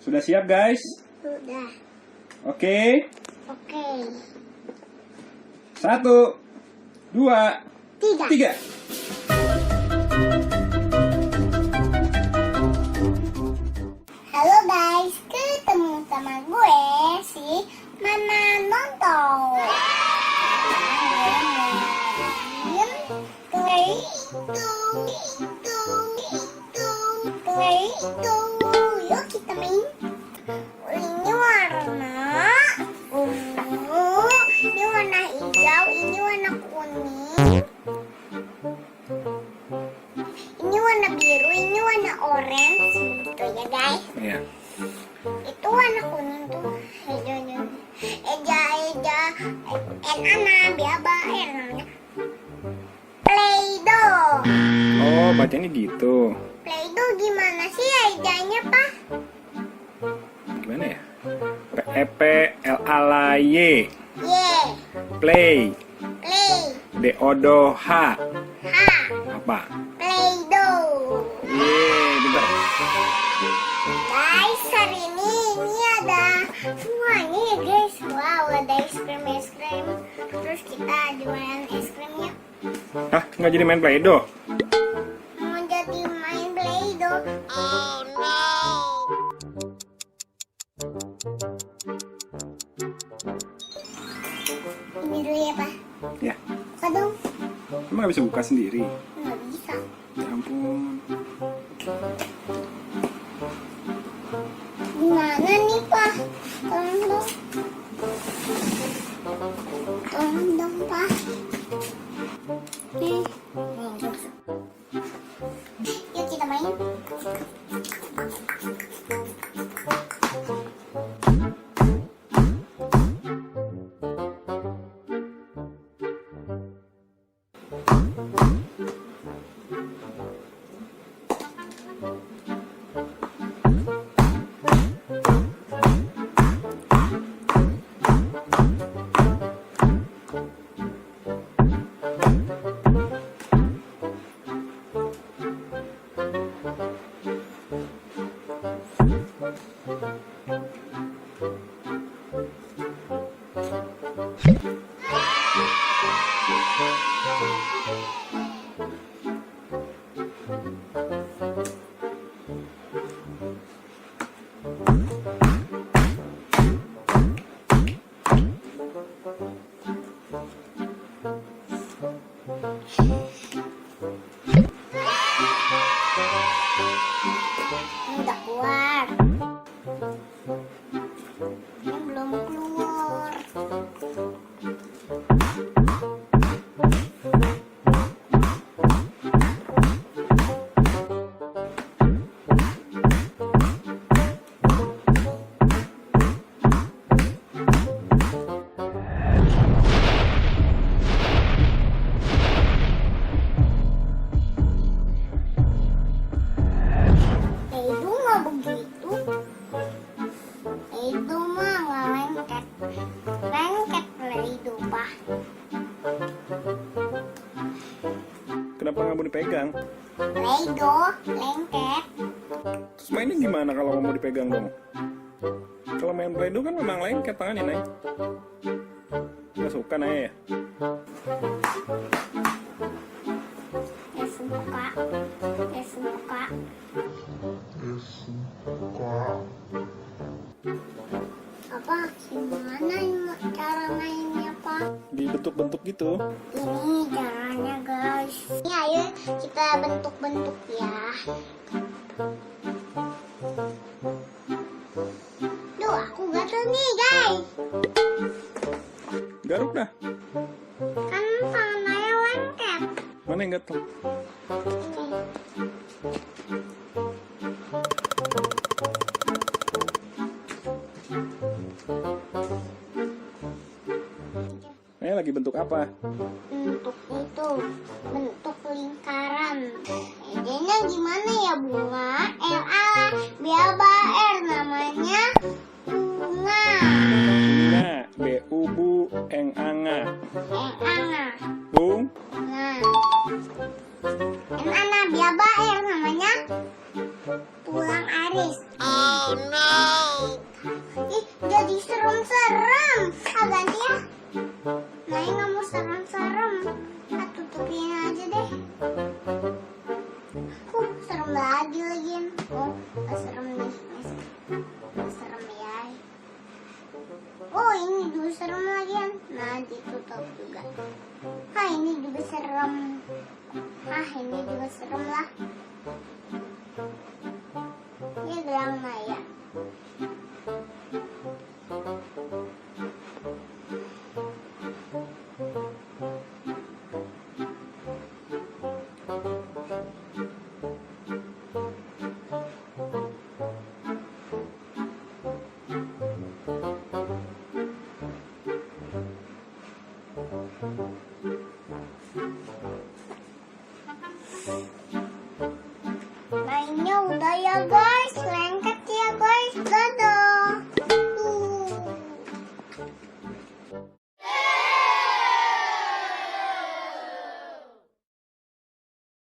Sudah siap guys? Sudah. Oke. Oke. 1, 2, 3. Halo guys, ketemu sama gue si Mana Nonton. Yuk kita main. Ini warna ungu, ini warna hijau, ini warna kuning, ini warna biru, ini warna orange, gitu ya guys. Iya. Itu warna kuning tuh hijaunya. Eja, biaba, namanya Play-Doh. Oh, bacanya gitu. Play-Doh gimana sih ejanya, Pak? Gimana ya? P-E-P-L-A-Y. Ye, Play. play, D-O-D-O-H. ha, Apa? Play-Doh. Yeay, bentar. Guys, hari ini ada semuanya ya guys. Wow, ada es krim. Terus kita jualan es krimnya. Hah, nggak jadi main Play-Doh? Mau jadi main Play-Doh. Oh no. Ini dulu ya Pak. Ya. Buka dong. Emang nggak bisa buka sendiri? Nggak bisa. Ya ampun. Gimana nih Pak? Tolong dong. Tolong dong Pak. Nih. Yuk kita main. Udah keluar. Ini belum keluar. Itu nggak begitu. Itu mah nggak lengket. Lengket itu Pak. Kenapa nggak mau dipegang? Play-Doh lengket. Terus mainnya gimana kalau mau dipegang dong? Kalau main Play-Doh kan memang lengket tangannya, Nay. Nggak suka, Nay, ya? Ya suka. Apa gimana cara mainnya Pak? Dibentuk-bentuk gitu. Ini caranya guys. Ini ayo kita bentuk-bentuk ya. Duh, aku gatel nih guys. Garuk dah. Kan tangan saya lengket. Mana yang gatel? Lagi bentuk apa? Bentuk itu, bentuk lingkaran. Ejanya gimana ya bunga? L-A, biaba R namanya bunga. Bunga, B-U-Bu, eng-anga. Anga. Bung. Nah. N-ana biaba R namanya tulang aris. Oh no. Ih, jadi serem-serem. Ah, ganti ya. Nah, nggak mau serem-serem. Ah, tutupin aja deh. Serem lagi lagian. Oh, nggak serem nih. Nggak serem ya. Oh, ini juga serem lagian. Nah, ditutup juga. Ah, ini juga serem. Ah, ini juga serem lah.